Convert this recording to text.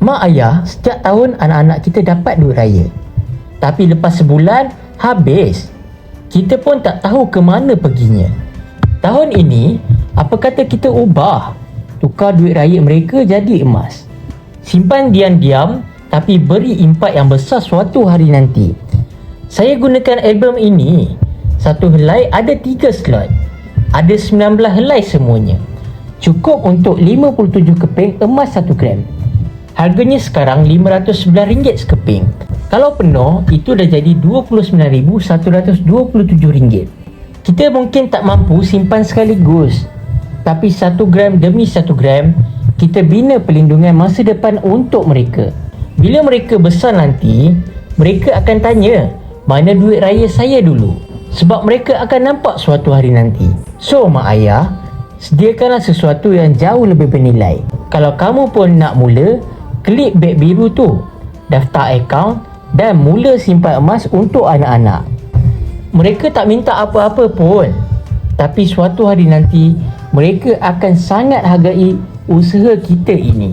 Mak ayah, setiap tahun anak-anak kita dapat duit raya. Tapi lepas sebulan, habis. Kita pun tak tahu ke mana perginya. Tahun ini, apa kata kita ubah? Tukar duit raya mereka jadi emas. Simpan diam-diam, tapi beri impak yang besar suatu hari nanti. Saya gunakan album ini. Satu helai ada 3 slot. Ada 19 helai semuanya. Cukup untuk 57 keping emas 1 gram. Harganya sekarang RM511 sekeping. Kalau penuh, itu dah jadi RM29,127. Kita mungkin tak mampu simpan sekaligus. Tapi 1 gram demi 1 gram, kita bina perlindungan masa depan untuk mereka. Bila mereka besar nanti, mereka akan tanya, mana duit raya saya dulu? Sebab mereka akan nampak suatu hari nanti. So, mak ayah, sediakanlah sesuatu yang jauh lebih bernilai. Kalau kamu pun nak mula, klik beg biru tu, daftar akaun dan mula simpan emas untuk anak-anak. Mereka tak minta apa-apa pun, tapi suatu hari nanti mereka akan sangat hargai usaha kita ini.